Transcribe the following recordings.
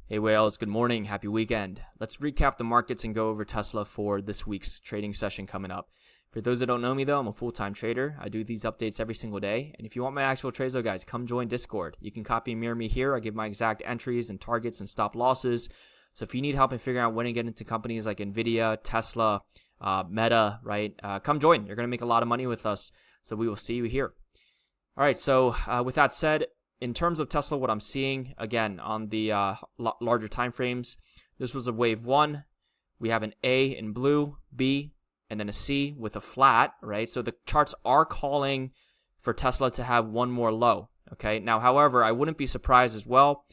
Hey whales, good morning, happy weekend. Let's recap the markets and go over Tesla for this week's trading session coming up. For those that don't know me though, I'm a full-time trader. I do these updates every single day. And if you want my actual trades though guys, come join Discord. You can copy and mirror me here. I give my exact entries and targets and stop losses. So if you need help in figuring out when to get into companies like Nvidia, Tesla, Meta, right? Come join. You're going to make a lot of money with us. So we will see you here. All right, so with that said, in terms of Tesla, what I'm seeing, again, on the larger time frames, this was a wave 1. We have an A in blue, B, and then a C with a flat, right? So the charts are calling for Tesla to have one more low, okay? Now, however, I wouldn't be surprised as well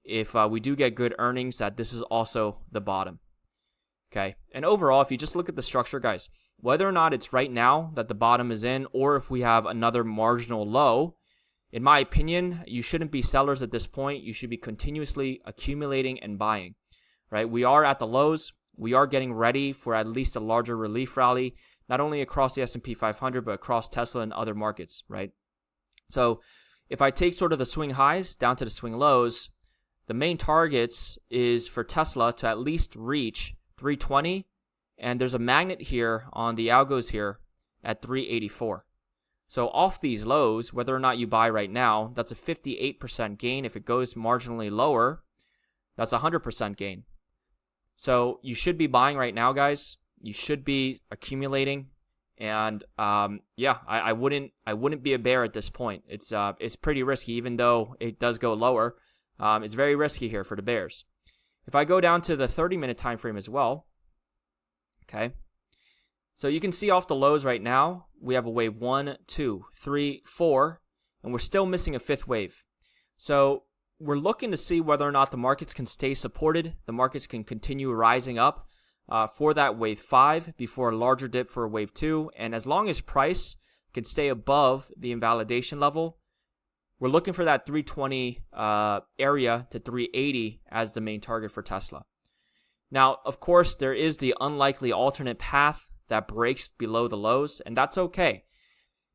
if we do get good earnings that this is also the bottom, okay? And overall, if you just look at the structure, guys, whether or not it's right now that the bottom is in or if we have another marginal low, in my opinion, you shouldn't be sellers at this point. You should be continuously accumulating and buying, right? We are at the lows. We are getting ready for at least a larger relief rally, not only across the S&P 500, but across Tesla and other markets, right? So if I take sort of the swing highs down to the swing lows, the main targets is for Tesla to at least reach 320, and there's a magnet here on the algos here at 384. So off these lows, whether or not you buy right now, that's a 58% gain. If it goes marginally lower, that's a 100% gain. So you should be buying right now, guys. You should be accumulating, and yeah, I wouldn't be a bear at this point. It's pretty risky, even though it does go lower. It's very risky here for the bears. If I go down to the 30-minute time frame as well, okay. So you can see off the lows right now, we have a wave 1, 2, 3, 4, and we're still missing a 5th wave. So we're looking to see whether or not the markets can stay supported. The markets can continue rising up for that wave 5 before a larger dip for a wave 2. And as long as price can stay above the invalidation level, we're looking for that 320 area to 380 as the main target for Tesla. Now, of course, there is the unlikely alternate path that breaks below the lows, and that's okay.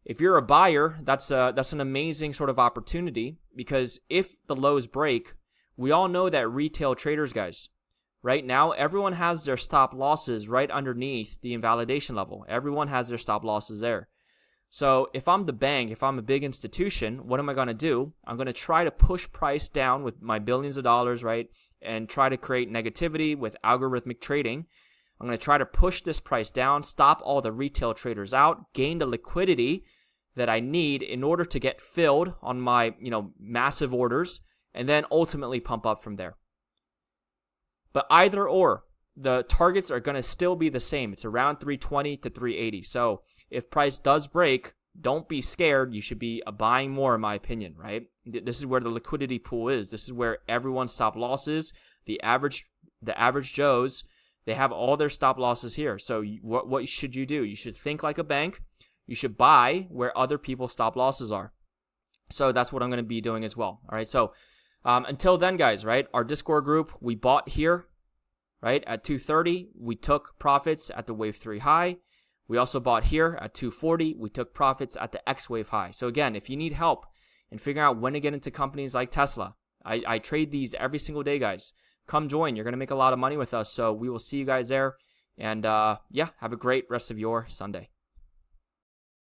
If you're a buyer, that's an amazing sort of opportunity, because if the lows break, we all know that retail traders, guys, right now, everyone has their stop losses right underneath the invalidation level. Everyone has their stop losses there. So if I'm the bank, if I'm a big institution, what am I going to do? I'm going to try to push price down with my billions of dollars, right, and try to create negativity with algorithmic trading. I'm going to try to push this price down, stop all the retail traders out, gain the liquidity that I need in order to get filled on my, massive orders, and then ultimately pump up from there. But either or, the targets are going to still be the same. It's around 320 to 380. So if price does break, don't be scared. You should be buying more, in my opinion, right? This is where the liquidity pool is. This is where everyone's stop losses, the average Joes, they have all their stop losses here. So what should you do? You should think like a bank. You should buy where other people's stop losses are. So that's what I'm going to be doing as well. All right. So until then, guys, right, our Discord group, we bought here, right, at 230. We took profits at the wave 3 high. We also bought here at 240. We took profits at the X wave high. So again, if you need help in figuring out when to get into companies like Tesla, I trade these every single day, guys. Come join. You're going to make a lot of money with us. So we will see you guys there. And yeah, have a great rest of your Sunday.